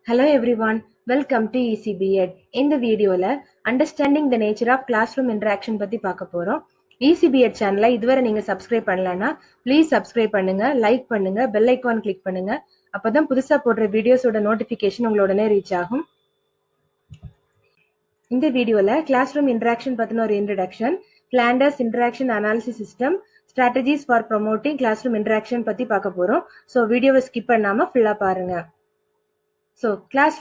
Hello everyone, welcome to EC B.Ed. இந்த வீடியோல understanding the nature of class room interaction பத்தி பார்க்க போறோம். EC B.Ed சேனலை இதுவரை நீங்க சப்ஸ்கிரைப் பண்ணலன்னா ப்ளீஸ் சப்ஸ்கிரைப் பண்ணுங்க, லைக் பண்ணுங்க, பெல் ஐக்கான் கிளிக் பண்ணுங்க. அப்பதான் புதுசா போடுற வீடியோஸோட நோட்டிபிகேஷன் உங்களோடனே ரீச் ஆகும். இந்த வீடியோல கிளாஸ் ரூம் இன்டராக்ஷன் பத்தின ஒரு introduction, Flander's interaction analysis system, strategies for promoting class room interaction பத்தி பார்க்க போறோம். ஸோ வீடியோவை ஸ்கிப் பண்ணாம ஃபுல்லா பாருங்க. ஸோ கிளாஸ்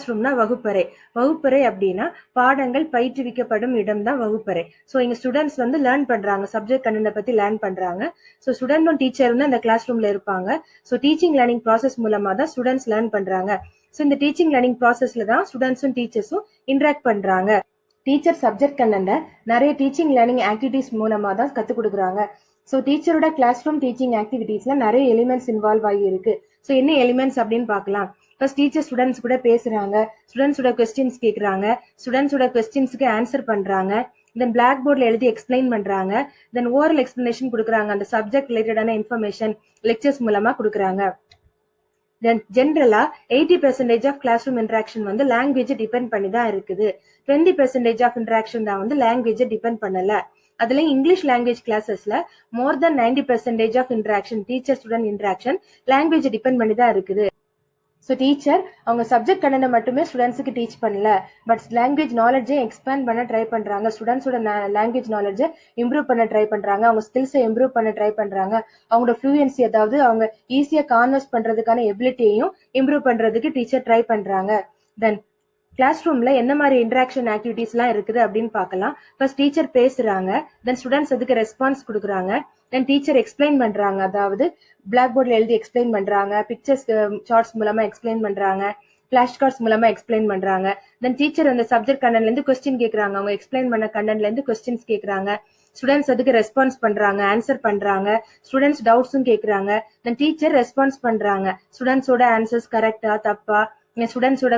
ரூம்னா வகுப்பறை அப்படின்னா பாடங்கள் பயிற்றுவிக்கப்படும் இடம் தான் வகுப்பறை. ஸோ இங்க ஸ்டூடெண்ட்ஸ் வந்து லேர்ன் பண்றாங்க, சப்ஜெக்ட் கண்டென்ட் பத்தி லேர்ன் பண்றாங்க. ஸோ ஸ்டூடெண்டும் டீச்சரும் அந்த கிளாஸ் ரூம்ல இருப்பாங்க. ஸோ டீச்சிங் லேர்னிங் ப்ராசஸ் மூலமா தான் ஸ்டூடெண்ட்ஸ் லேர்ன் பண்றாங்க. ஸோ இந்த டீச்சிங் லேர்னிங் ப்ராசஸ்ல தான் ஸ்டூடெண்ட்ஸும் டீச்சர்ஸும் இன்டராக்ட் பண்றாங்க. டீச்சர் சப்ஜெக்ட் கண்டென்ட்டை நிறைய டீச்சிங் லேர்னிங் ஆக்டிவிட்டிஸ் மூலமா தான் கத்துக் கொடுக்குறாங்க. ஸோ டீச்சரோட கிளாஸ் ரூம் டீச்சிங் ஆக்டிவிட்டிஸ்ல நிறைய எலிமெண்ட்ஸ் இன்வால்வ் ஆகி இருக்கு. ஸோ என்ன எலிமெண்ட்ஸ் அப்படின்னு பார்க்கலாம். ஃபர்ஸ்ட் டீச்சர் ஸ்டூடெண்ட்ஸ் கூட பேசுறாங்க, ஸ்டூடெண்ட்ஸோட கொஸ்டின்ஸ் கேட்கறாங்க, ஸ்டூடெண்ட்ஸோட கொஸ்டின்ஸ்க்கு ஆன்சர் பண்றாங்க, தென் பிளாக் போர்ட்ல எழுதி எக்ஸ்பிளைன் பண்றாங்க, தென் ஓரல் எக்ஸ்பிளனேஷன் கொடுக்குறாங்க, அந்த சப்ஜெக்ட் ரிலேட்டடான இன்ஃபர்மேஷன் லெக்சர்ஸ் மூலமா கொடுக்குறாங்க. தென் ஜென்ரலா 80% ஆஃப் கிளாஸ் ரூம் இன்டராக்ஷன் வந்து லாங்குவேஜ் டிபெண்ட் பண்ணி தான் இருக்குது. 20% ஆஃப் இன்டராக்ஷன் தான் வந்து லாங்குவேஜ் டிபெண்ட் பண்ணல. அதுல இங்கிலீஷ் லாங்குவேஜ் கிளாஸஸ்ல more than 90% of interaction, teacher student interaction language depend பண்ணி தான் இருக்குது. ஸோ டீச்சர் அவங்க சப்ஜெக்ட் கண்டென்ட்டை மட்டுமே ஸ்டூடெண்ட்ஸுக்கு டீச் பண்ணல, பட் லாங்குவேஜ் நாலேஜை எக்ஸ்பேண்ட் பண்ண ட்ரை பண்றாங்க, ஸ்டூடெண்ட்ஸோட லாங்குவேஜ் நாலேஜை இம்ப்ரூவ் பண்ண ட்ரை பண்றாங்க, அவங்க ஸ்கில்ஸை இம்ப்ரூவ் பண்ண ட்ரை பண்றாங்க, அவங்களோட ஃப்ளூயன்சி, அதாவது அவங்க ஈஸியா கான்வர்ஸ் பண்றதுக்கான எபிலிட்டியையும் இம்ப்ரூவ் பண்றதுக்கு டீச்சர் ட்ரை பண்றாங்க. தென் கிளாஸ் ரூம்ல என்ன மாதிரி இன்டராக்ஷன் ஆக்டிவிட்டிஸ் எல்லாம் இருக்குது அப்படின்னு பார்க்கலாம். ஃபர்ஸ்ட் டீச்சர் பேசுறாங்க, தென் ஸ்டூடெண்ட்ஸ் அதுக்கு ரெஸ்பான்ஸ் கொடுக்குறாங்க, தென் டீச்சர் எக்ஸ்பிளைன் பண்றாங்க, அதாவது பிளாக் போர்ட்ல எழுதி எக்ஸ்பிளைன் பண்றாங்க, பிக்சர்ஸ் சார்ட்ஸ் மூலமா எக்ஸ்பிளைன் பண்றாங்க, பிளாஷ் கார்ட்ஸ் மூலமா எக்ஸ்பிளைன் பண்றாங்க. தென் டீச்சர் அந்த சப்ஜெக்ட் கண்டென்ட்ல இருந்து கொஸ்டின் கேட்கறாங்க, அவங்க எக்ஸ்பிளைன் பண்ண கண்டென்ட்ல இருந்து கொஸ்டின்ஸ் கேட்கறாங்க, ஸ்டூடெண்ட்ஸ் அதுக்கு ரெஸ்பான்ஸ் பண்றாங்க, ஆன்சர் பண்றாங்க, ஸ்டூடெண்ட்ஸ் டவுட்ஸும் கேட்கறாங்க, தென் டீச்சர் ரெஸ்பான்ஸ் பண்றாங்க, ஸ்டூடெண்ட்ஸோட ஆன்சர்ஸ் கரெக்டா தப்பா, ஸ்டூடெண்ட்ஸோட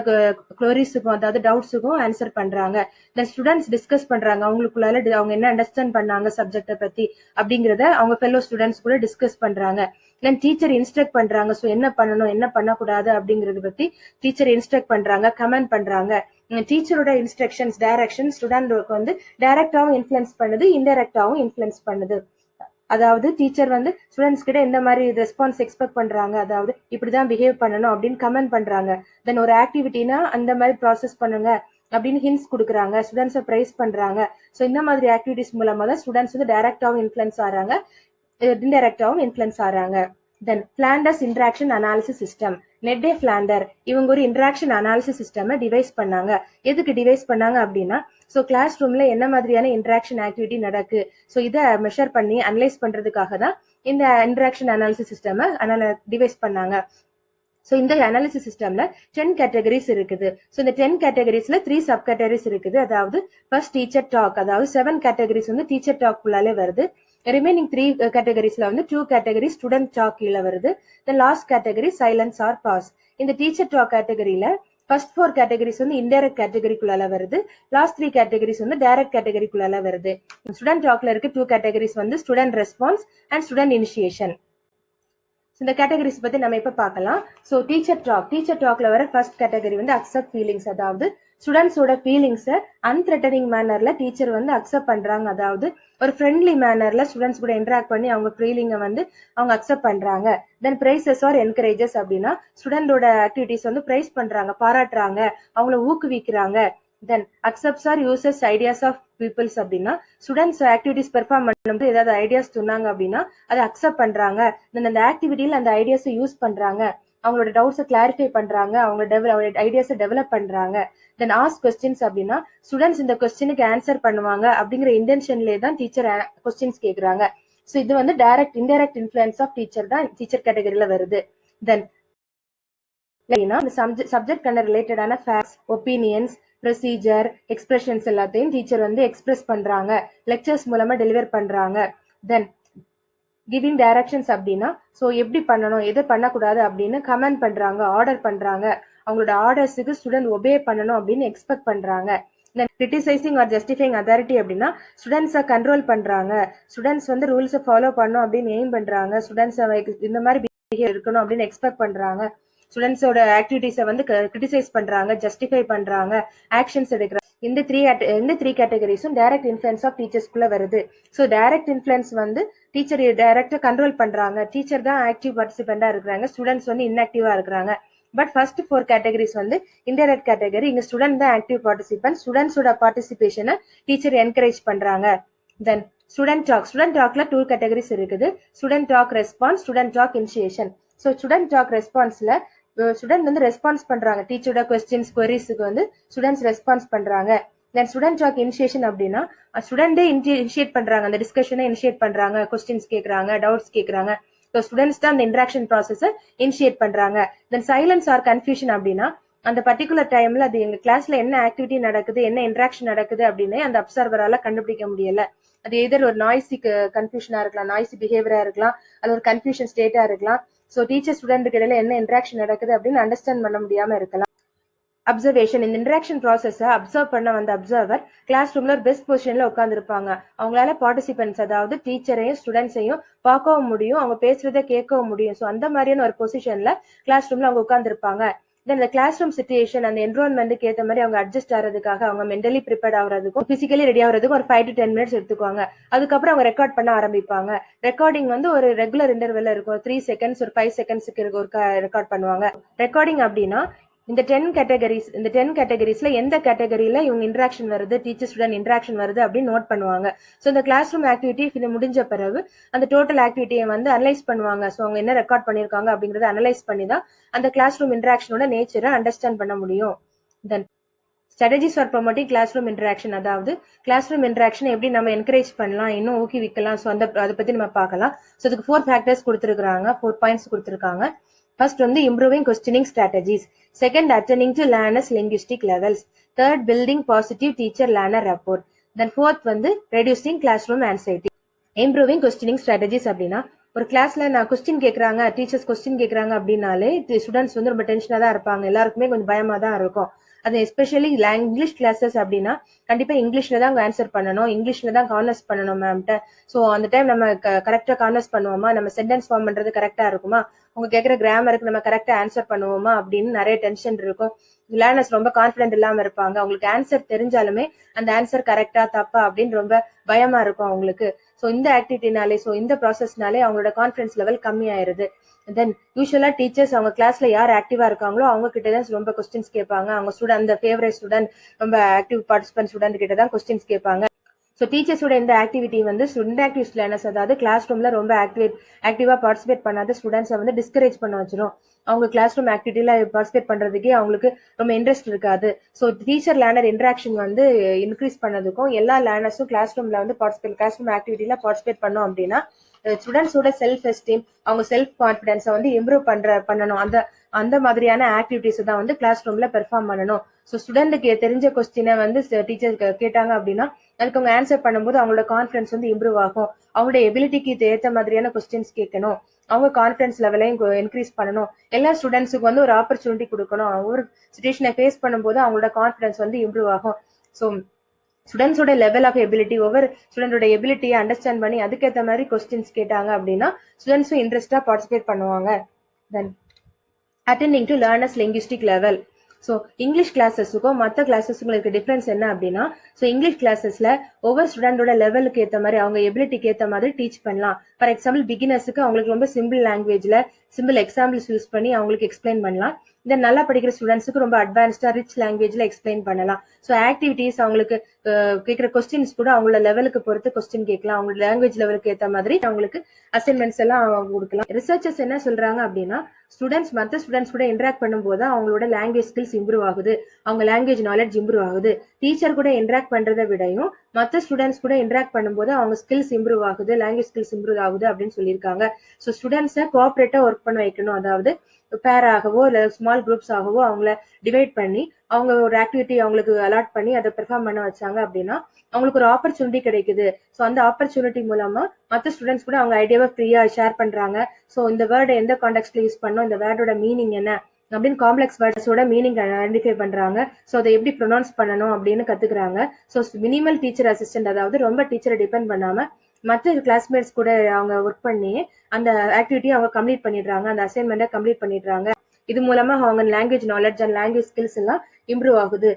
குவரிஸுக்கும், அதாவது டவுட்ஸுக்கும் ஆன்சர் பண்றாங்க. தென் ஸ்டூடெண்ட்ஸ் டிஸ்கஸ் பண்றாங்க, அவங்களுக்குள்ளால அவங்க என்ன அண்டர்ஸ்டாண்ட் பண்ணாங்க சப்ஜெக்ட பத்தி அப்படிங்கறத அவங்க ஃபெல்லோ ஸ்டூடெண்ட்ஸ் கூட டிஸ்கஸ் பண்றாங்க. தென் டீச்சர் இன்ஸ்ட்ரக்ட் பண்றாங்க, ஸோ என்ன பண்ணணும் என்ன பண்ணக்கூடாது அப்படிங்கறத பத்தி டீச்சர் இன்ஸ்ட்ரக்ட் பண்றாங்க, கமெண்ட் பண்றாங்க. டீச்சரோட இன்ஸ்ட்ரக்ஷன்ஸ், டைரக்ஷன் ஸ்டூடெண்ட்க்கு வந்து டைரக்டாவும் இன்ஃபுளுன்ஸ் பண்ணுது, இன்டைரக்டாவும் இன்ஃபுளுன்ஸ் பண்ணுது. அதாவது டீச்சர் வந்து ஸ்டூடெண்ட்ஸ் கிட்ட எந்த மாதிரி ரெஸ்பான்ஸ் எக்ஸ்பெக்ட் பண்றாங்க, அதாவது இப்படிதான் பிஹேவ் பண்ணணும் அப்படின்னு கமெண்ட் பண்றாங்க. தென் ஒரு ஆக்டிவிட்டினா அந்த மாதிரி ப்ராசஸ் பண்ணுங்க அப்படின்னு ஹிண்ட்ஸ் கொடுக்குறாங்க, ஸ்டூடெண்ட்ஸை பிரைஸ் பண்றாங்க. ஸோ இந்த மாதிரி ஆக்டிவிட்டிஸ் மூலமா தான் ஸ்டூடெண்ட்ஸ் வந்து டைரக்டாவும் இன்ஃபுளுன்ஸ் ஆறாங்க, இன்டைரக்டாவும் இன்ஃபுளுன்ஸ் ஆறாங்க. தென் Flander's இன்டராக்ஷன் அனாலிசிஸ் சிஸ்டம், நெட்டே ஃபிளாண்டர் இவங்க ஒரு இன்டராக்ஷன் அனாலிசிஸ் சிஸ்டம் டிவைஸ் பண்ணாங்க. எதுக்கு டிவைஸ் பண்ணாங்க அப்படின்னா, ஸோ கிளாஸ் ரூம்ல என்ன மாதிரியான இன்டராக்ஷன் ஆக்டிவிட்டி நடக்கு, ஸோ இதை மெஷர் பண்ணி அனலைஸ் பண்றதுக்காக தான் இந்த இன்டராக்ஷன் அனாலிசிஸ் சிஸ்டம் டிவைஸ் பண்ணாங்க. ஸோ இந்த அனாலிசிஸ் சிஸ்டம்ல 10 கேட்டகரிஸ் இருக்குது. ஸோ இந்த 10 கேட்டகரிஸ்ல 3 சப் கேட்டகரிஸ் இருக்குது. அதாவது ஃபர்ஸ்ட் டீச்சர் டாக், அதாவது 7 கேட்டகரிஸ் வந்து டீச்சர் டாக் உள்ளாலே வருது. ரிமைனிங் 3 கேட்டகரிஸ்ல வந்து 2 கேட்டகரி ஸ்டூடெண்ட் டாக் கீழே வருது. Then last category silence or pause. இந்த டீச்சர் டாக் கேட்டகரியில ஃபர்ஸ்ட் 4 கேட்டகரிஸ் வந்து இன்டைரக்ட் கேட்டகரிக்குள்ளால வருது, லாஸ்ட் 3 கேட்டகரிஸ் வந்து டைரக்ட் கேட்டகரிக்குள்ளால வருது. ஸ்டூடெண்ட் டாக்ல இருக்க 2 கேட்டகரிஸ் வந்து student response and student initiation. இந்த கேட்டகரிஸ் பத்தி நம்ம இப்ப பார்க்கலாம். சோ டீச்சர் டாக்ல வர ஃபர்ஸ்ட் கேட்டகரி வந்து அக்செப்ட் ஃபீலிங்ஸ், அதாவது ஸ்டூடெண்ட்ஸோட ஃபீலிங்ஸை அன்த்ரெட்டனிங் மேனர்ல டீச்சர் வந்து அக்செப்ட் பண்றாங்க, அதாவது ஒரு ஃப்ரெண்ட்லி மேனர்ல ஸ்டூடெண்ட்ஸ் கூட இன்டராக்ட் பண்ணி அவங்க ஃபீலிங்கை வந்து அவங்க அக்செப்ட் பண்றாங்க. தென் பிரைசஸ் ஆர் என்கரேஜஸ் அப்படின்னா ஸ்டூடெண்டோட ஆக்டிவிட்டிஸ் வந்து பிரைஸ் பண்றாங்க, பாராட்டுறாங்க, அவங்கள ஊக்குவிக்கிறாங்க. Then accepts or uses ideas of peoples அப்படின்னா ஸ்டூடெண்ட்ஸ் ஆக்டிவிட்டிஸ் பெர்ஃபார்ம் பண்ணும்போது ஏதாவது ஐடியாஸ் சொன்னாங்க அப்படின்னா அதை அக்செப்ட் பண்றாங்க, தென் அந்த ஆக்டிவிட்டியில அந்த ஐடியாஸை யூஸ் பண்றாங்க, அவங்களோட டவுட்ஸை கிளாரிஃபை பண்றாங்க, அவங்க ஐடியாஸை டெவலப் பண்றாங்க. தென் ஆஸ்க் கொஸ்டின்ஸ் அப்படின்னா ஸ்டூடெண்ட்ஸ் இந்த கொஸ்டினுக்கு ஆன்சர் பண்ணுவாங்க அப்படிங்கிற இன்டென்ஷன்லேயே தான் டீச்சர் கொஸ்டின்ஸ் கேட்கறாங்க. ஸோ இது வந்து direct indirect influence of teacher தான் டீச்சர் கேட்டகரியில வருது. தென் சப்ஜெக்ட் கண்ட ரிலேட்டடான ஃபேக்ட்ஸ், ஒப்பீனியன்ஸ், ப்ரொசீஜர், எக்ஸ்பிரஷன்ஸ் எல்லாத்தையும் டீச்சர் வந்து எக்ஸ்பிரஸ் பண்றாங்க, லெக்சர்ஸ் மூலமா டெலிவர் பண்றாங்க. தென் கிவிங் டைரக்ஷன்ஸ் அப்படின்னா ஸோ எப்படி பண்ணணும் எது பண்ணக்கூடாது அப்படின்னு கமெண்ட் பண்றாங்க, ஆர்டர் பண்றாங்க, அவங்களோட ஆர்டர்ஸுக்கு ஸ்டூடெண்ட் ஒபே பண்ணணும் அப்படின்னு எக்ஸ்பெக்ட் பண்றாங்க. தென் கிரிட்டிசைசிங் ஆர் ஜஸ்டிஃபைங் அத்தாரிட்டி அப்படின்னா ஸ்டூடெண்ட்ஸை கண்ட்ரோல் பண்றாங்க, ஸ்டூடெண்ட்ஸ் வந்து ரூல்ஸை ஃபாலோ பண்ணணும் அப்படின்னு எய்ம் பண்றாங்க, ஸ்டூடெண்ட்ஸ் இந்த மாதிரி பிஹேவியர் இருக்கணும் அப்படின்னு எக்ஸ்பெக்ட் பண்றாங்க. ஸ்டூடெண்ட்ஸோட ஆக்டிவிட்டிஸை வந்து கிரிட்டிசைஸ் பண்றாங்க, ஜஸ்டிஃபை பண்றாங்க, ஆக்ஷன்ஸ் எடுக்கிறாங்க. இந்த த்ரீ கேட்டகரிஸும் டைரக்ட் இன்ஃபுளுன்ஸ் ஆஃப் டீச்சர்ஸ்குள்ள வருது. ஸோ டைரக்ட் இன்ஃபுளுன்ஸ் வந்து டீச்சர் டைரக்டா கண்ட்ரோல் பண்றாங்க. டீச்சர் தான் ஆக்டிவ் பார்ட்டிசிபெண்டா இருக்கிறாங்க, ஸ்டூடெண்ட்ஸ் வந்து இன்ஆக்டிவா இருக்கிறாங்க. பட் ஃபர்ஸ்ட் 4 கேட்டகரிஸ் வந்து இன்டைரக்ட் கேட்டகரி. இங்க ஸ்டூடெண்ட் தான் ஆக்டிவ் பார்ட்டிசிபென்ட். ஸ்டூடெண்ட்ஸோட பார்ட்டிசிபேஷனை டீச்சர் என்கரேஜ் பண்றாங்க. தென் ஸ்டூடெண்ட் டாக்ல 2 கேட்டகரிஸ் இருக்குது. Student talk response, student talk initiation. So student talk ரெஸ்பான்ஸ்ல ஸ்டூடெண்ட் வந்து ரெஸ்பான்ஸ் பண்றாங்க, டீச்சரோட கொஸ்டின்ஸ் குவரிஸுக்கு வந்து ஸ்டூடெண்ட்ஸ் ரெஸ்பான்ஸ் பண்றாங்க. தென் ஸ்டூடெண்ட் டாக் இனிஷியேஷன் அப்படின்னா ஸ்டூடெண்டே இனிஷியேட் பண்றாங்க, அந்த டிஸ்கஷனை இனிஷியேட் பண்றாங்க, கொஸ்டின்ஸ் கேட்கறாங்க, டவுட்ஸ் கேட்கறாங்க. ஸோ ஸ்டூடெண்ட்ஸ் தான் அந்த இன்டராக்ஷன் ப்ராசஸை இனிஷியேட் பண்றாங்க. தென் சைலன்ஸ் ஆர் கன்ஃபியூஷன் அப்படின்னா அந்த பர்டிகுலர் டைம்ல அது எங்க கிளாஸ்ல என்ன ஆக்டிவிட்டி நடக்குது, என்ன இன்டராக்ஷன் நடக்குது அப்படின்னு அந்த அப்சர்வரால கண்டுபிடிக்க முடியல. அது எதர் ஒரு நாய்ஸி கன்ஃபியூஷனா இருக்கலாம், நாய்ஸி பிஹேவியரா இருக்கலாம், அது ஒரு கன்ஃபியூஷன் ஸ்டேட்டா இருக்கலாம். ஸோ டீச்சர் ஸ்டூடெண்ட்டுக்கு இடையில என்ன இன்டராக்ஷன் நடக்குது அப்படின்னு அண்டர்ஸ்டாண்ட் பண்ண முடியாம இருக்கலாம். அப்சர்வேஷன், இந்த இன்டராக்ஷன் ப்ராசஸை அப்சர்வ் பண்ண வந்த அப்சர்வர் கிளாஸ் ரூம்ல ஒரு பெஸ்ட் பொசிஷன்ல உட்காந்துருப்பாங்க. அவங்களால பார்ட்டிசிபென்ட்ஸ் அதாவது டீச்சரையும் ஸ்டூடெண்ட்ஸையும் பார்க்கவும் முடியும், அவங்க பேசுறதை கேட்கவும் முடியும். ஸோ அந்த மாதிரியான ஒரு பொசிஷன்ல கிளாஸ் ரூம்ல அவங்க உட்காந்துருப்பாங்க. தென் இந்த கிளாஸ் ரூம் சிச்சுவேஷன் அந்த என்வரான்மெண்ட்டுக்கு ஏற்ற மாதிரி அவங்க அட்ஜஸ்ட் ஆகிறதுக்காக அவங்க மென்டலி ப்ரிப்பேர்ட் ஆகிறதுக்கும் பிசிக்கலி ரெடி ஆகிறதுக்கும் ஒரு 5 to 10 minutes எடுத்துக்குவாங்க. அதுக்கப்புறம் அவங்க ரெக்கார்ட் பண்ண ஆரம்பிப்பாங்க. ரெக்கார்டிங் வந்து ஒரு ரெகுலர் இன்டர்வெல்ல இருக்கும். 3 seconds ஒரு 5 secondsக்கு ஒரு ரெக்கார்ட் பண்ணுவாங்க. ரெக்கார்டிங் அப்படின்னா இந்த 10 கேட்டகரிஸ்ல எந்த கேட்டகரியில இவங்க இன்டராக்ஷன் வருது, டீச்சர் ஸ்டூடெண்ட் இன்டராக்ஷன் வருது அப்படின்னு நோட் பண்ணுவாங்க. ஸோ இந்த கிளாஸ் ரூம் ஆக்டிவிட்டி இது முடிஞ்ச பிறகு அந்த டோட்டல் ஆக்டிவிட்டியை வந்து அனலைஸ் பண்ணுவாங்க. ஸோ அவங்க என்ன ரெக்கார்ட் பண்ணியிருக்காங்க அப்படிங்கறத அனலைஸ் பண்ணி தான் அந்த கிளாஸ் ரூம் இன்டராக்ஷனோட நேச்சரை அண்டர்ஸ்டாண்ட் பண்ண முடியும். Then strategies for promoting class room interaction, அதாவது கிளாஸ் ரூம் இன்டராக்ஷன் எப்படி நம்ம என்கரேஜ் பண்ணலாம், இன்னும் ஊக்குவிக்கலாம். ஸோ அதை பத்தி நம்ம பார்க்கலாம். ஸோ அதுக்கு 4 ஃபேக்டர்ஸ் கொடுத்துருக்காங்க, 4 பாயிண்ட்ஸ் கொடுத்துருக்காங்க. First வந்து improving questioning strategies. Second, attending to learners linguistic levels. Third, building positive teacher-learner rapport. Then fourth வந்து reducing classroom anxiety. Improving questioning strategies அப்படின்னா ஒரு கிளாஸ்ல நான் கொஸ்டின் கேட்கறாங்க, டீச்சர்ஸ் கொஸ்டின் கேட்கறாங்க அப்படின்னாலே ஸ்டூடெண்ட்ஸ் வந்து ரொம்ப டென்ஷனா தான் இருப்பாங்க, எல்லாருக்குமே கொஞ்சம் பயமா தான் இருக்கும். அது எஸ்பெஷலி இங்கிலீஷ் கிளாஸஸ் அப்படின்னா கண்டிப்பா இங்கிலீஷ்ல தான் ஆன்சர் பண்ணணும், இங்கிலீஷ்ல தான் கான்வர்ஸ் பண்ணணும் மேம்கிட்ட. ஸோ அந்த டைம் நம்ம கரெக்டா கான்வர்ஸ் பண்ணுவோமா, நம்ம சென்டென்ஸ் ஃபார்ம் பண்றது கரெக்டா இருக்குமா, அவங்க கேட்கிற கிராமருக்கு நம்ம கரெக்டா ஆன்சர் பண்ணுவோமா அப்படின்னு நிறைய டென்ஷன் இருக்கும். லேர்னர்ஸ் ரொம்ப கான்பிடென்ட் இல்லாம இருப்பாங்க. அவங்களுக்கு ஆன்சர் தெரிஞ்சாலுமே அந்த ஆன்சர் கரெக்டா தப்பா அப்படின்னு ரொம்ப பயமா இருக்கும் அவங்களுக்கு. ஸோ இந்த ஆக்டிவிட்டினாலே, ஸோ இந்த ப்ராசஸ்னாலே அவங்களோட கான்ஃபிடன்ஸ் லெவல் கம்மி ஆயிருது. தென் யூஸ்வலா டீச்சர்ஸ் அவங்க கிளாஸ்ல யார் ஆக்டிவா இருக்காங்களோ அவங்க கிட்ட தான் ரொம்ப கொஸ்டின்ஸ் கேட்பாங்க. அவங்க ஸ்டூடெண்ட் அந்த ஃபேவரட் ஸ்டூடெண்ட் ரொம்ப ஆக்டிவ் பார்ட்டிசிபென்ட் ஸ்டூடெண்ட் கிட்ட தான் கொஸ்டின்ஸ் கேட்பாங்க. ஸோ டீச்சர்ஸோட இந்த ஆக்டிவிட்டி வந்து இன்ஆக்டிவ் லேர்னர்ஸ் அதாவது கிளாஸ் ரூம்ல ரொம்ப ஆக்டிவா பார்ட்டிசிபேட் பண்ணாத ஸ்டூடெண்ட்ஸை வந்து டிஸ்கரேஜ் பண்ண வச்சிரும். அவங்க கிளாஸ் ரூம் ஆக்டிவிட்டியில பார்ட்டிசிபேட் பண்றதுக்கே அவங்களுக்கு ரொம்ப இன்ட்ரெஸ்ட் இருக்காது. ஸோ டீச்சர் லேர்னர் இன்டராக்ஷன் வந்து இன்க்ரீஸ் பண்ணதுக்கும் எல்லா லேர்னர்ஸும் கிளாஸ் ரூம்ல வந்து கிளாஸ் ரூம் ஆக்டிவிட்டியில பார்ட்டிசிபேட் பண்ணோம் அப்படின்னா ஸ்டூடெண்ட்ஸோட செல்ஃப் எஸ்டீம், அவங்க செல்ஃப் கான்பிடன்ஸை வந்து இம்ப்ரூவ் பண்ணணும். அந்த மாதிரியான ஆக்டிவிட்டிஸ் தான் வந்து கிளாஸ் ரூம்ல பெர்ஃபார்ம் பண்ணணும். ஸோ ஸ்டூடெண்ட்டுக்கு தெரிஞ்ச கொஸ்டினை வந்து டீச்சர் கேட்டாங்க அப்படின்னா அதுக்கு அவங்க ஆன்சர் பண்ணும்போது அவங்களோட கான்பிடன்ஸ் வந்து இம்ப்ரூவ் ஆகும். அவங்களோட எபிலிட்டிக்கு ஏற்ற மாதிரியான கொஸ்டின்ஸ் கேட்கணும், அவங்க கான்பிடன்ஸ் லெவலையும் இன்க்ரீஸ் பண்ணணும். எல்லா ஸ்டூடெண்ட்ஸுக்கு வந்து ஒரு ஆப்பர்ச்சுனிட்டி கொடுக்கணும். ஒவ்வொரு சுச்சுவேஷனை ஃபேஸ் பண்ணும்போது அவங்களோட கான்பிடன்ஸ் வந்து இம்ப்ரூவ் ஆகும். ஸோ ஸ்டூடெண்ட்ஸோட லெவல் ஆஃப் எபிலிட்டி, ஒவ்வொரு ஸ்டூடெண்டோட எபிலிட்டியை அண்டர்ஸ்டாண்ட் பண்ணி அதுக்கேற்ற மாதிரி கொஸ்டின்ஸ் கேட்டாங்க அப்படின்னா ஸ்டூடெண்ட்ஸும் இன்ட்ரெஸ்டா பார்ட்டிசிபேட் பண்ணுவாங்க. Then attending to learners linguistic level. So English கிளாஸஸுக்கும் மற்ற கிளாஸஸுக்கும் இருக்க டிஃபரன்ஸ் என்ன அப்படின்னா, ஸோ இங்கிலீஷ் கிளாஸஸ்ல ஒவ்வொரு ஸ்டூடெண்டோட லெவலுக்கு ஏற்ற மாதிரி அவங்க எபிலிட்டிக்கு ஏற்ற மாதிரி டீச் பண்ணலாம். ஃபார் எக்ஸாம்பிள் பிகினர்ஸுக்கு அவங்களுக்கு ரொம்ப சிம்பிள் லாங்குவேஜ்ல சிம்பிள் எக்ஸாம்பிள்ஸ் யூஸ் பண்ணி அவங்களுக்கு எக்ஸ்பிளைன் பண்ணலாம். தென் நல்லா படிக்கிற ஸ்டூடெண்ட்ஸுக்கு ரொம்ப அட்வான்ஸ்டா ரிச் லாங்குவேஜ்ல எக்ஸ்பிளைன் பண்ணலாம். ஸோ ஆக்டிவிட்டிஸ் அவங்களுக்கு கேட்கிற கொஸ்டின்ஸ் கூட அவங்களோட லெவலுக்கு பொறுத்து கொஸ்டின் கேட்கலாம். அவங்களோட லாங்குவேஜ் லெவலுக்கு ஏற்ற மாதிரி அவங்களுக்கு அசைன்மெண்ட்ஸ் எல்லாம் கொடுக்கலாம். ரிசர்ச்சர்ஸ் என்ன சொல்றாங்க அப்படின்னா மற்ற ஸ்டூடெண்ட்ஸ் கூட இன்டராக்ட் பண்ணும்போது அவங்களோட லாங்குவேஜ் ஸ்கில்ஸ் இம்ப்ரூவ் ஆகுது, அவங்க லாங்குவேஜ் நாலேஜ் இம்ப்ரூவ் ஆகுது. டீச்சர் கூட இன்டராக்ட் பண்றதை விடையும் மற்ற ஸ்டூடெண்ட்ஸ் கூட இன்டராக்ட் பண்ணும்போது அவங்க ஸ்கில்ஸ் இம்ப்ரூவ் ஆகுது, லாங்குவேஜ் ஸ்கில்ஸ் இம்ப்ரூவ் ஆகுது அப்படின்னு சொல்லியிருக்காங்க. ஸோ ஸ்டூடெண்ட்ஸை கோஆபரேட்டா ஒர்க் பண்ண வைக்கணும், அதாவது பேர் ஆகவோ இல்ல ஸ்மால் குரூப்ஸ் ஆகவோ அவங்கள டிவைட் பண்ணி அவங்க ஒரு ஆக்டிவிட்டி அவங்களுக்கு அலாட் பண்ணி அதை பெர்ஃபார்ம் பண்ண வச்சாங்க அப்படின்னா அவங்களுக்கு ஒரு ஆப்பர்ச்சுனிட்டி கிடைக்குது. ஸோ அந்த ஆப்பர்ச்சுனிட்டி மூலமா மற்ற ஸ்டூடெண்ட்ஸ் கூட அவங்க ஐடியாவை ஃப்ரீயா ஷேர் பண்றாங்க. ஸோ இந்த வேர்டை எந்த கான்டெக்ட்ல யூஸ் பண்ணோம், இந்த வேர்டோட மீனிங் என்ன அப்படின்னு காம்ப்ளெக்ஸ் வேர்ட்ஸோட மீனிங் ஐடென்டிஃபை பண்றாங்க. ஸோ அதை எப்படி ப்ரொனவுன்ஸ் பண்ணணும் அப்படின்னு கத்துக்கிறாங்க. ஸோ மினிமல் டீச்சர் அசிஸ்டன்ட், அதாவது ரொம்ப டீச்சரை டிபெண்ட் பண்ணாம மற்ற கிளாஸ்மேட்ஸ் கூட அவங்க ஒர்க் பண்ணி அந்த ஆக்டிவிட்டியை அவங்க கம்ப்ளீட் பண்ணிடுறாங்க, அந்த அசைன்மெண்ட்டை கம்ப்ளீட் பண்ணிடுறாங்க. இது மூலமா அவங்க language knowledge and language skills எல்லாம் இம்ப்ரூவ் ஆகுது.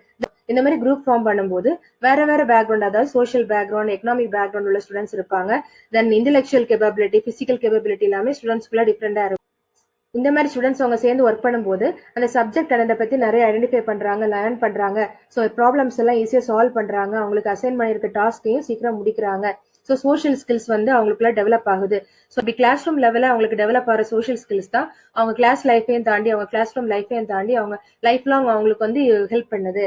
இந்த மாதிரி குரூப் ஃபார்ம் பண்ணும்போது வேற வேற பேக்ரவுண்ட், அதாவது சோஷியல் பேக்ரவுண்ட், எக்கனாமிக் பேக்ரவுண்ட் உள்ள ஸ்டூடெண்ட்ஸ் இருப்பாங்க. தென் இன்டெலெக்சுவல் கேப்பபிலிட்டி, பிசிக்கல் கேப்பபிலிட்டி எல்லாமே ஸ்டூடெண்ட்ஸ்க்குள்ள டிஃப்ரெண்டா இருக்கும். இந்த மாதிரி ஸ்டூடெண்ட்ஸ் அவங்க சேர்ந்து ஒர்க் பண்ணும்போது அந்த சப்ஜெக்ட் அதை பத்தி நிறைய ஐடென்டிஃபை பண்றாங்க, லேர்ன் பண்றாங்க. ஸோ ப்ராப்ளம்ஸ் எல்லாம் ஈஸியா சால்வ் பண்றாங்க, அவங்களுக்கு அசைன் பண்ணியிருக்க டாஸ்கையும் சீக்கிரம் முடிக்கிறாங்க. ஸோ சோஷியல் ஸ்கில்ஸ் அவங்களுக்குள்ள டெவலப் ஆகுது. ஸோ இப்படி கிளாஸ் ரூம் லெவலில் அவங்களுக்கு டெவலப் ஆகிற சோஷியல் ஸ்கில்ஸ் தான் அவங்க கிளாஸ் லைஃபையும் தாண்டி, அவங்க கிளாஸ் ரூம் லைஃபையும் தாண்டி அவங்க லைஃப் லாங் அவங்களுக்கு ஹெல்ப் பண்ணுது.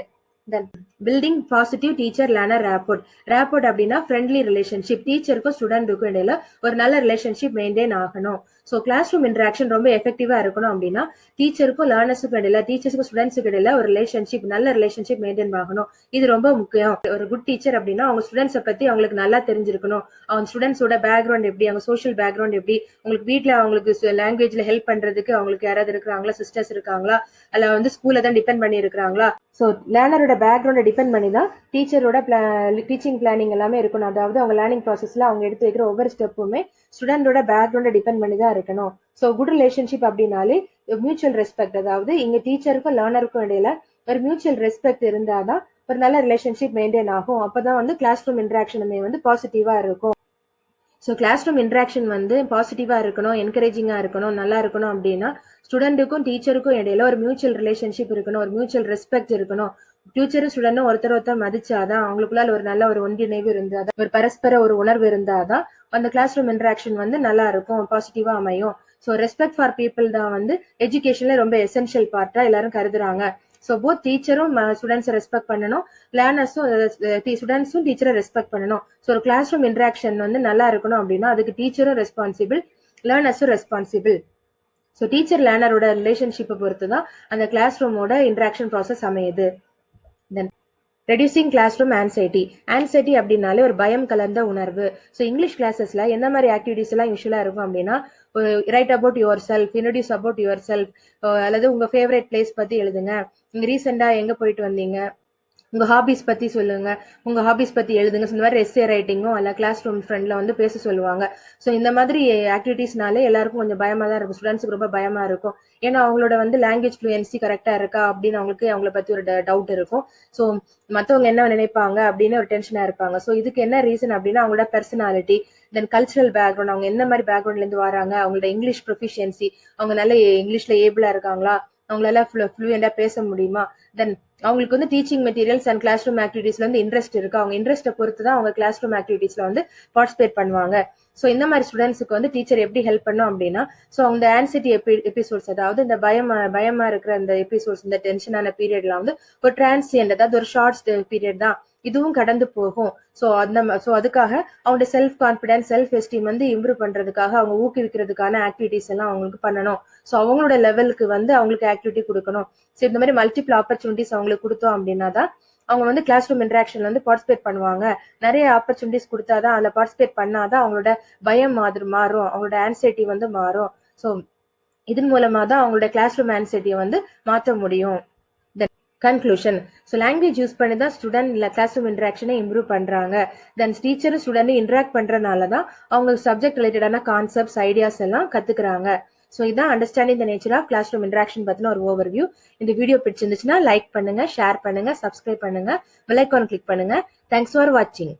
Then building positive teacher learner rapport. Rapport அப்படின்னா ஃப்ரெண்ட்லி ரிலேஷன்ஷிப், டீச்சருக்கும் ஸ்டூடெண்ட்டுக்கும் இடையில ஒரு நல்ல ரிலேஷன்ஷிப் மெயின்டைன் ஆகணும். ஸோ கிளாஸ் ரூம் இன்டராக்ஷன் ரொம்ப எஃபெக்டிவா இருக்கணும் அப்படின்னா டீச்சருக்கும் லேர்னர்ஸுக்கும் இடையில, டீச்சர்ஸுக்கும் ஸ்டூடெண்ட்ஸுக்கு இடையில ஒரு ரிலேஷன்ஷிப், நல்ல ரிலேஷன்ஷிப் மெயின்டைன் ஆகணும். இது ரொம்ப முக்கியம். ஒரு குட் டீச்சர் அப்படின்னா அவங்க ஸ்டூடெண்ட்ஸை பத்தி அவங்களுக்கு நல்லா தெரிஞ்சிருக்கணும். அவங்க ஸ்டூடெண்ட்ஸோட பேக்ரவுண்ட் எப்படி, அவங்க சோஷியல் பேக்ரவுண்ட் எப்படி, உங்களுக்கு வீட்டுல அவங்களுக்கு லாங்குவேஜ்ல ஹெல்ப் பண்றதுக்கு அவங்களுக்கு யாராவது இருக்கிறாங்களா, சிஸ்டர்ஸ் இருக்காங்களா, அல்ல ஸ்கூல்ல தான் டிபெண்ட் பண்ணி இருக்கிறாங்களா. ஸோ லேர்னரோட பேக்ரவுண்டை டிபெண்ட் பண்ணி தான் டீச்சரோட டீச்சிங் பிளானிங் எல்லாமே இருக்கணும். அதாவது அவங்க லேர்னிங் ப்ராசஸ்ல அவங்க எடுத்து வைக்கிற ஒவ்வொரு ஸ்டெப்புமே ஸ்டூடெண்டோட பேக்ரவுண்டை டிபெண்ட் பண்ணி தான் இருக்கணும். ஸோ குட் ரிலேஷன்ஷிப் அப்படின்னாலே மியூச்சுவல் ரெஸ்பெக்ட், அதாவது இங்க டீச்சருக்கும் லேர்னருக்கும் இடையில ஒரு மியூச்சுவல் ரெஸ்பெக்ட் இருந்தாதான் ஒரு நல்ல ரிலேஷன்ஷிப் மெயின்டைன் ஆகும். அப்பதான் கிளாஸ் ரூம் இன்டராக்ஷனுமே பாசிட்டிவா இருக்கும். ஸோ கிளாஸ் ரூம் இன்டராக்ஷன் பாசிட்டிவா இருக்கணும், என்கரேஜிங்கா இருக்கணும், நல்லா இருக்கணும் அப்படின்னா ஸ்டூடெண்ட்டுக்கும் டீச்சருக்கும் இடையில ஒரு மியூச்சுவல் ரிலேஷன்ஷிப் இருக்கணும், ஒரு மியூச்சுவல் ரெஸ்பெக்ட் இருக்கணும். டீச்சரும் ஸ்டூடெண்டும் ஒருத்தர் மதிச்சாதான், அவங்களுக்குள்ளால ஒரு நல்ல ஒரு ஒன்றிணைவு இருந்தாதான், ஒரு பரஸ்பர ஒரு உணர்வு இருந்தாதான் அந்த கிளாஸ் ரூம் இன்டராக்ஷன் நல்லா இருக்கும், பாசிட்டிவா அமையும். ஸோ ரெஸ்பெக்ட் ஃபார் பீப்புள் தான் எஜுகேஷன்ல ரொம்ப எசென்ஷியல் பார்ட்டா எல்லாரும் கருதுறாங்க. ஸோ போத் டீச்சரும் ஸ்டூடெண்ட்ஸை ரெஸ்பெக்ட் பண்ணணும், லேர்னர்ஸும் ஸ்டூடெண்ட்ஸும் டீச்சரை ரெஸ்பெக்ட் பண்ணணும். ஸோ ஒரு கிளாஸ் ரூம் இன்டராக்ஷன் நல்லா இருக்கணும் அப்படின்னா அதுக்கு டீச்சரும் ரெஸ்பான்சிபிள், லேர்னர்ஸும் ரெஸ்பான்சிபிள். ஸோ டீச்சர் லேர்னரோட ரிலேஷன்ஷிப்பை பொறுத்து தான் அந்த கிளாஸ் ரூமோட இன்டராக்ஷன் ப்ராசஸ் அமையுது. Then reducing classroom anxiety. Anxiety அப்படின்னாலே ஒரு பயம் கலந்த உணர்வு. ஸோ இங்கிலீஷ் கிளாஸஸ்ல எந்த மாதிரி ஆக்டிவிட்டிஸ் எல்லாம் யூஸ்வலா இருக்கும் அப்படின்னா, right about your self, introduce about your self, அல்லது உங்க ஃபேவரட் பிளேஸ் பத்தி எழுதுங்க, நீங்க ரீசெண்டா எங்க போயிட்டு வந்தீங்க, உங்க ஹாபிஸ் பத்தி சொல்லுங்க, உங்க ஹாபிஸ் பத்தி எழுதுங்க. இந்த மாதிரி எஸ்ஏ ரைட்டிங்கும் அல்ல கிளாஸ் ரூம் ஃப்ரெண்ட்ல பேச சொல்லுவாங்க. ஸோ இந்த மாதிரி ஆக்டிவிட்டிஸ்னாலே எல்லாருக்கும் கொஞ்சம் பயமா தான் இருக்கும், ஸ்டூடெண்ட்ஸுக்கு ரொம்ப பயமா இருக்கும். ஏன்னா அவங்களோட லாங்குவேஜ் ஃப்ளூயன்சி கரெக்டா இருக்கா அப்படின்னு அவங்கள பத்தி ஒரு டவுட் இருக்கும். ஸோ மத்தவங்க என்ன நினைப்பாங்க அப்படின்னு ஒரு டென்ஷனா இருப்பாங்க. ஸோ இதுக்கு என்ன ரீசன் அப்படின்னா அவங்களோட பர்சனாலிட்டி, தென் கல்ச்சரல் பேக்ரவுண்ட், அவங்க என்ன மாதிரி பேக்ரவுண்ட்ல இருந்து வராங்க, அவங்களோட இங்கிலீஷ் ப்ரொஃபிஷியன்சி, அவங்க நல்ல இங்கிலீஷ்ல ஏபிளா இருக்காங்களா, அவங்களால ஃப்ளூயண்டா பேச முடியுமா, தென் அவங்களுக்கு டீச்சிங் மெட்டீரியல்ஸ் அண்ட் கிளாஸ் ரூம் ஆக்டிவிட்டிஸ்ல இன்ட்ரெஸ்ட் இருக்கு, அவங்க இன்ட்ரெஸ்ட்டை பொறுத்து தான் அவங்க கிளாஸ் ரூம் ஆக்டிவிட்டிஸ்ல பார்ட்டிசிபேட் பண்ணுவாங்க. ஸோ இந்த மாதிரி ஸ்டூடெண்ட்ஸுக்கு டீச்சர் எப்படி ஹெல்ப் பண்ணும் அப்படின்னா, ஸோ அந்த ஆன்சைட்டி எபிசோட்ஸ், அதாவது இந்த பயமா இருக்கிற அந்த எபிசோட்ஸ், இந்த டென்ஷனான பீரியட்ல ஒரு டிரான்சியன்ட், அதாவது ஒரு ஷார்ட் பீரியட் தான், இதுவும் கடந்து போகும். ஸோ அதுக்காக அவங்களோட self confidence, self esteem improve பண்றதுக்காக அவங்க ஊக்குவிக்கிறதுக்கான ஆக்டிவிட்டிஸ் எல்லாம் அவங்களுக்கு பண்ணணும். ஸோ அவங்களோட லெவலுக்கு அவங்களுக்கு ஆக்டிவிட்டி கொடுக்கணும். ஸோ இந்த மாதிரி மல்டிபிள் ஆப்பர்ச்சுனிட்டிஸ் அவங்களுக்கு கொடுத்தோம் அப்படின்னா தான் அவங்க கிளாஸ் ரூம் இன்டராக்ஷன்ல பார்ட்டிசிபேட் பண்ணுவாங்க. நிறைய ஆப்பர்ச்சுனிட்டிஸ் கொடுத்தாதான், அதுல பார்ட்டிசிபேட் பண்ணாதான் அவங்களோட பயம் மாறும், அவங்களோட ஆன்சைட்டி மாறும். ஸோ இதன் மூலமா தான் அவங்களோட கிளாஸ் ரூம் ஆன்சைட்டியை மாற்ற முடியும். கன்க்ளூஷன். ஸோ லாங்குவேஜ் யூஸ் பண்ணி தான் ஸ்டூடெண்ட் கிளாஸ் ரூம் இன்டராக்ஷனை இம்ப்ரூவ் பண்றாங்க. தென் டீச்சரும் ஸ்டூடெண்ட் இன்டராக்ட் பண்றதுனால தான் அவங்க சப்ஜெக்ட் ரிலேட்டடான கான்செப்ட்ஸ், ஐடியாஸ் எல்லாம் கத்துக்கிறாங்க. ஸோ இதான் understanding the nature of class room interaction பத்தின ஒரு ஓவர்வியூ. இந்த வீடியோ பிடிச்சிருந்துச்சுன்னா லைக் பண்ணுங்க, ஷேர் பண்ணுங்க, சப்ஸ்கிரைப் பண்ணுங்க, பெல் ஐகான் கிளிக் பண்ணுங்க. தேங்க்ஸ் ஃபார் வாட்சிங்.